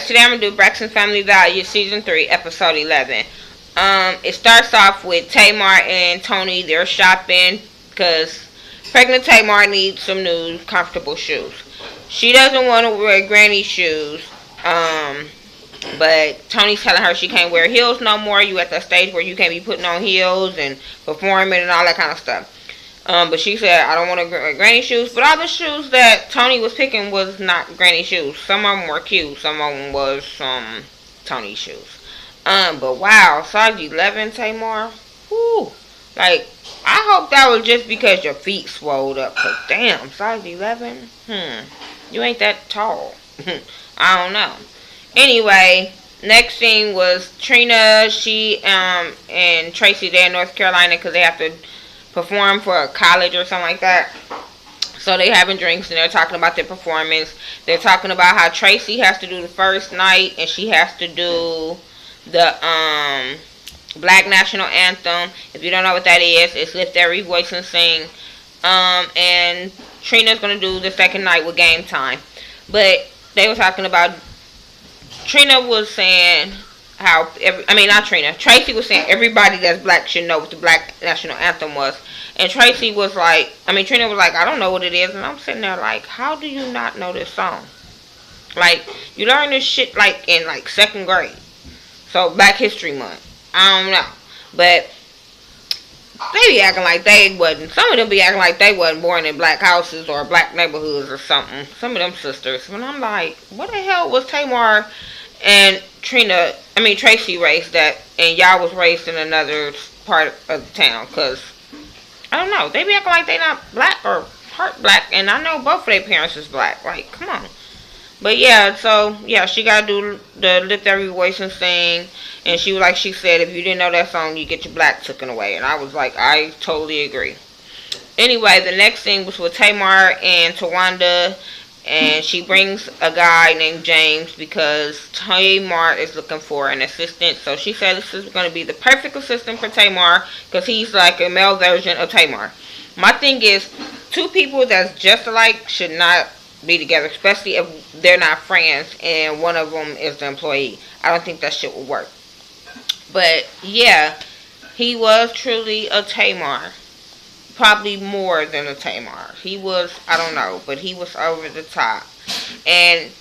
today I'm going to do Braxton Family Values Season 3, Episode 11. It starts off with Tamar and Tony. They're shopping because pregnant Tamar needs some new comfortable shoes. She doesn't want to wear granny shoes, but Tony's telling her she can't wear heels no more. You at that stage where you can't be putting on heels and performing and all that kind of stuff. But she said, I don't want to wear granny shoes. But all the shoes that Tony was picking was not granny shoes. Some of them were cute. Some of them was some Tony shoes. But wow, size 11, Tamar. Whoo. Like, I hope that was just because your feet swelled up. Cause damn, size 11? You ain't that tall. I don't know. Anyway, next scene was Trina, she, and Tracy there in North Carolina because they have to perform for a college or something like that. So they having drinks and they're talking about their performance. They're talking about how Tracy has to do the first night and she has to do the Black National Anthem. If you don't know what that is, it's Lift Every Voice and Sing. And Trina's gonna do the second night with Game Time. But they were talking about, Trina was saying how, Tracy was saying everybody that's black should know what the Black National Anthem was. And Tracy was like, Trina was like, I don't know what it is. And I'm sitting there like, how do you not know this song? Like, you learn this shit like in like 2nd grade. So, Black History Month. I don't know. But they be acting like they wasn't. Some of them be acting like they wasn't born in black houses or black neighborhoods or something. Some of them sisters. And I'm like, what the hell was Tamar and Tracy raised that, and y'all was raised in another part of the town? Because, I don't know. They be acting like they not black or part black. And I know both of their parents is black. Like, come on. But yeah, so, yeah, she got to do the Lift Every Voice and Sing. And she said, if you didn't know that song, you get your black taken away. And I was like, I totally agree. Anyway, the next thing was with Tamar and Tawanda. And she brings a guy named James because Tamar is looking for an assistant. So she said this is going to be the perfect assistant for Tamar because he's like a male version of Tamar. My thing is, two people that's just alike should not be together, especially if they're not friends and one of them is the employee. I don't think that shit will work. But yeah, he was truly a Tamar. Probably more than a Tamar. He was, I don't know, but he was over the top. And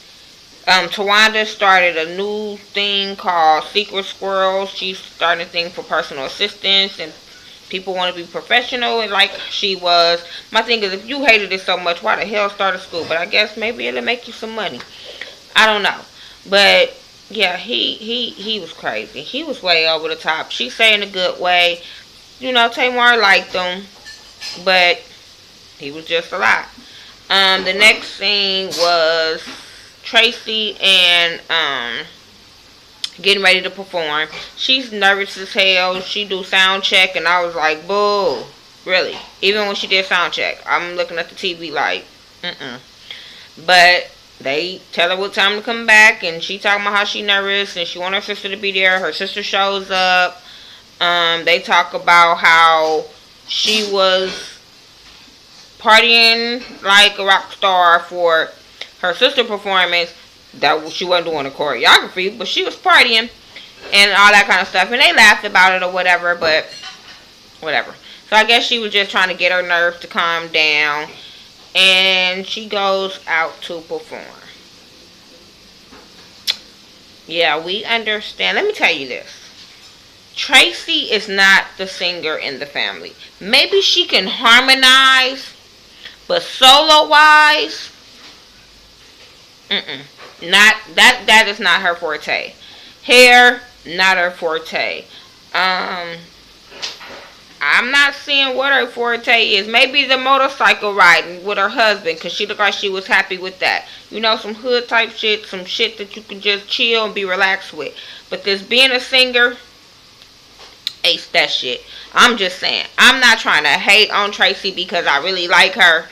Tawanda started a new thing called Secret Squirrels. She's starting a thing for personal assistance and people want to be professional and like she was. My thing is, if you hated it so much, why the hell start a school? But I guess maybe it'll make you some money. I don't know. But yeah, he was crazy. He was way over the top. She say in a good way. You know, Tamar liked him, but he was just a lot. The next scene was Tracy and getting ready to perform. She's nervous as hell. She do sound check and I was like, boo. Really. Even when she did sound check, I'm looking at the TV like, But they tell her what time to come back and she talking about how she nervous and she want her sister to be there. Her sister shows up. They talk about how she was partying like a rock star for her sister performance. That she wasn't doing the choreography, but she was partying and all that kind of stuff. And they laughed about it or whatever, but whatever. So I guess she was just trying to get her nerves to calm down. And she goes out to perform. Yeah, we understand. Let me tell you this. Tracy is not the singer in the family. Maybe she can harmonize, but solo-wise, not that is not her forte. Hair, not her forte. I'm not seeing what her forte is. Maybe the motorcycle riding with her husband, because she looked like she was happy with that. You know, some hood type shit, some shit that you can just chill and be relaxed with. But this being a singer, ace that shit. I'm just saying. I'm not trying to hate on Tracy because I really like her.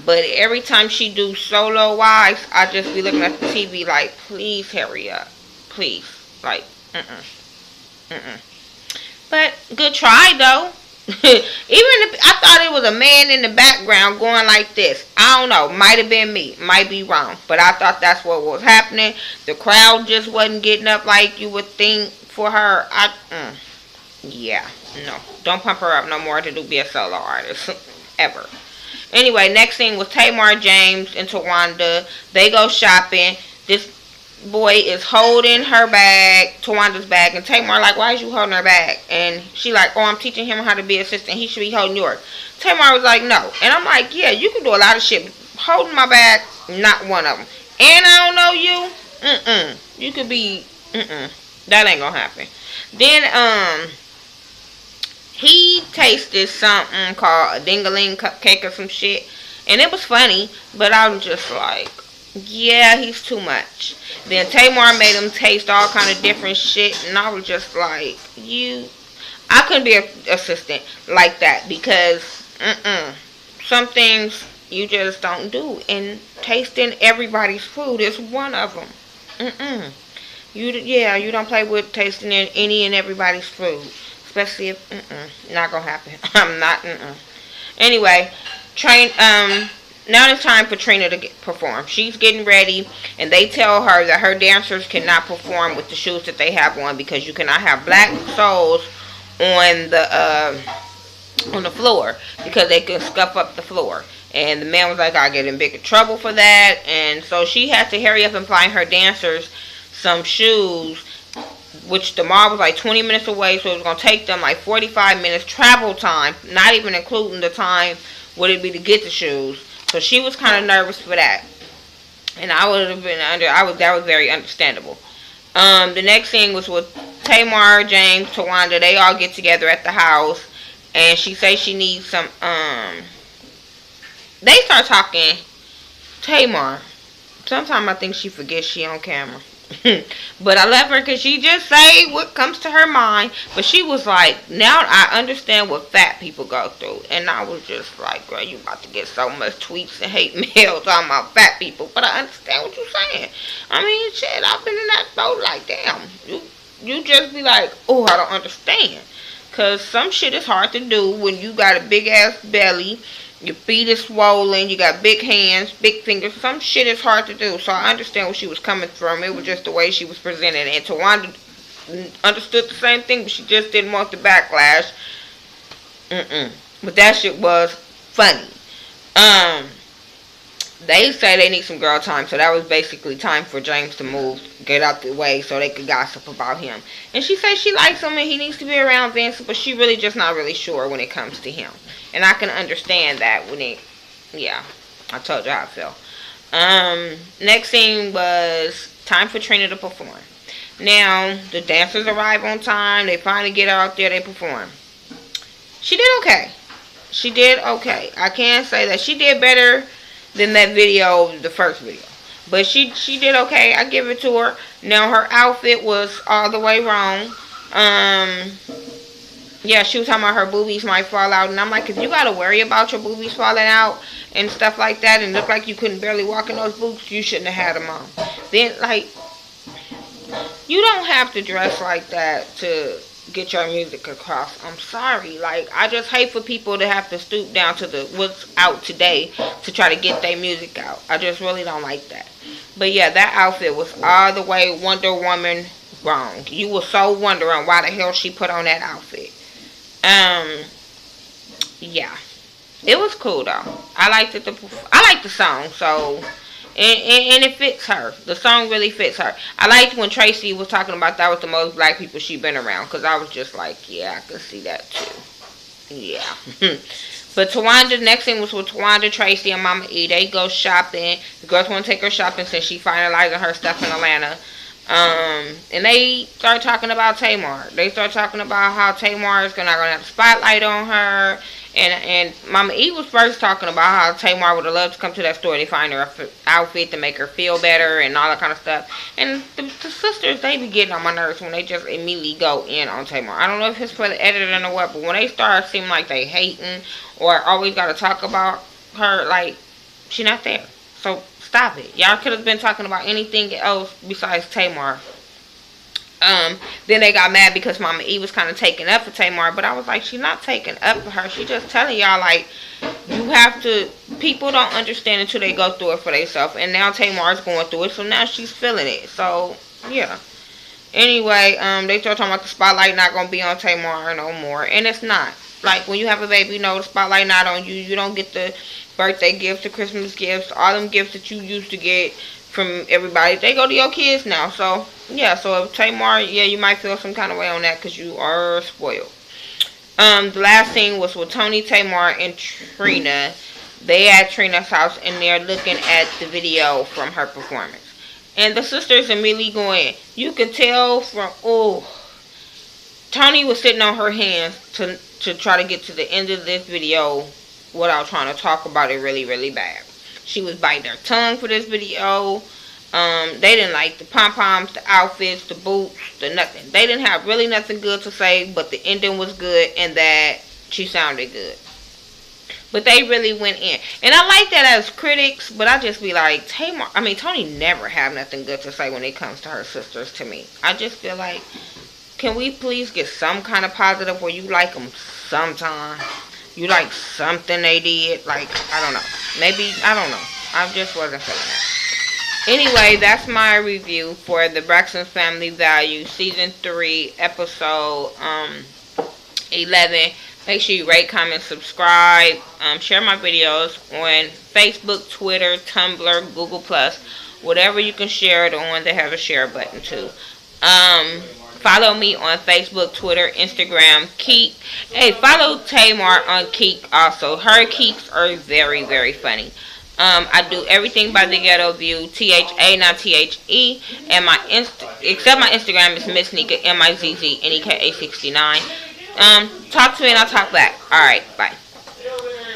But every time she do solo wise, I just be looking at the TV like, please hurry up. Please. Like, But good try though. Even if I thought it was a man in the background going like this. I don't know. Might have been me. Might be wrong. But I thought that's what was happening. The crowd just wasn't getting up like you would think for her. Yeah. No. Don't pump her up no more to be a solo artist. Ever. Anyway, next thing was Tamar, James, and Tawanda. They go shopping. This boy is holding her bag, Tawanda's bag, and Tamar like, why is you holding her bag? And she like, oh, I'm teaching him how to be assistant. He should be holding yours. Tamar was like, no. And I'm like, yeah, you can do a lot of shit. Holding my bag, not one of them. And I don't know you. You could be. That ain't gonna happen. Then he tasted something called a ding-a-ling cupcake or some shit, and it was funny, but I was just like, yeah, he's too much. Then Tamar made him taste all kind of different shit, and I was just like, I couldn't be an assistant like that, because some things you just don't do, and tasting everybody's food is one of them. You don't play with tasting any and everybody's food, especially if not gonna happen. I'm not. Anyway, now it's time for Trina to perform. She's getting ready, and they tell her that her dancers cannot perform with the shoes that they have on, because you cannot have black soles on the floor, because they can scuff up the floor. And the man was like, I'll get in big trouble for that. And so she had to hurry up and find her dancers some shoes, which the mall was like 20 minutes away, so it was going to take them like 45 minutes travel time, not even including the time would it be to get the shoes. So she was kind of nervous for that, and I would have been that was very understandable. The next thing was with Tamar, James, Tawanda. They all get together at the house, and she says she needs some. They start talking. Tamar. Sometimes I think she forgets she on camera. But I love her because she just say what comes to her mind. But she was like, now I understand what fat people go through. And I was just like, girl, you about to get so much tweets and hate mail talking about fat people. But I understand what you're saying. I mean, shit, I've been in that boat like, damn. You just be like, oh, I don't understand. Because some shit is hard to do when you got a big ass belly. Your feet is swollen. You got big hands, big fingers. Some shit is hard to do. So I understand where she was coming from. It was just the way she was presented. And Tawanda understood the same thing, but she just didn't want the backlash. But that shit was funny. They say they need some girl time, so that was basically time for James to move, get out the way, so they could gossip about him. And she says she likes him and he needs to be around Vincent, but she really just not really sure when it comes to him. And I can understand that I told you how I feel. Next thing was time for Trina to perform. Now, the dancers arrive on time, they finally get out there, they perform. She did okay. I can't say that she did better than that video, the first video. But she did okay. I give it to her. Now, her outfit was all the way wrong. Yeah, she was talking about her boobies might fall out. And I'm like, if you got to worry about your boobies falling out and stuff like that and look like you couldn't barely walk in those boots, you shouldn't have had them on. Then, like, you don't have to dress like that to get your music across. I'm sorry. Like, I just hate for people to have to stoop down to the what's out today to try to get their music out. I just really don't like that. But yeah, that outfit was all the way Wonder Woman wrong. You were so wondering why the hell she put on that outfit. Yeah. It was cool though. I liked it. I liked the song, so and it fits her. The song really fits her. I liked when Tracy was talking about that was the most black people she been around, because I was just like, yeah, I could see that too. Yeah. But Tawanda, next thing was with Tawanda, Tracy, and Mama E. They go shopping. The girls want to take her shopping since she finalizing her stuff in Atlanta. And they start talking about Tamar. They start talking about how Tamar is not gonna have a spotlight on her. And Mama E was first talking about how Tamar would have loved to come to that store to find her outfit to make her feel better and all that kind of stuff. And the sisters, they be getting on my nerves when they just immediately go in on Tamar. I don't know if it's for the editing or what, but when they start seeming like they hating or always got to talk about her, like, she not there. So stop it. Y'all could have been talking about anything else besides Tamar. Then they got mad because Mama E was kind of taking up for Tamar, but I was like, she's not taking up for her. She just telling y'all, like, you have to, people don't understand until they go through it for themselves. And now Tamar's going through it, so now she's feeling it. So, yeah. Anyway, they start talking about the spotlight not going to be on Tamar no more. And it's not. Like, when you have a baby, no, the spotlight not on you. You don't get the birthday gifts, the Christmas gifts, all them gifts that you used to get from everybody. They go to your kids now. So, yeah. So, if Tamar, yeah, you might feel some kind of way on that because you are spoiled. The last scene was with Tony, Tamar, and Trina. They at Trina's house, and they're looking at the video from her performance. And the sisters immediately go in. You can tell from, Tony was sitting on her hands to try to get to the end of this video without trying to talk about it really, really bad. She was biting her tongue for this video. They didn't like the pom-poms, the outfits, the boots, the nothing. They didn't have really nothing good to say, but the ending was good and that she sounded good. But they really went in. And I like that as critics, but I just be like, Tony never have nothing good to say when it comes to her sisters to me. I just feel like, can we please get some kind of positive where you like them sometime? You like something they did? Like, I don't know. Maybe, I don't know. I just wasn't feeling that. Anyway, that's my review for the Braxton Family Value Season 3, Episode 11. Make sure you rate, comment, subscribe. Share my videos on Facebook, Twitter, Tumblr, Google+. Whatever you can share it on, they have a share button too. Follow me on Facebook, Twitter, Instagram, Keek. Hey, follow Tamar on Keek also. Her Keeks are very, very funny. I do everything by The Ghetto View, THA, not THE. And except my Instagram is Miss Nika, MIZZNEKA69. Talk to me and I'll talk back. Alright, bye.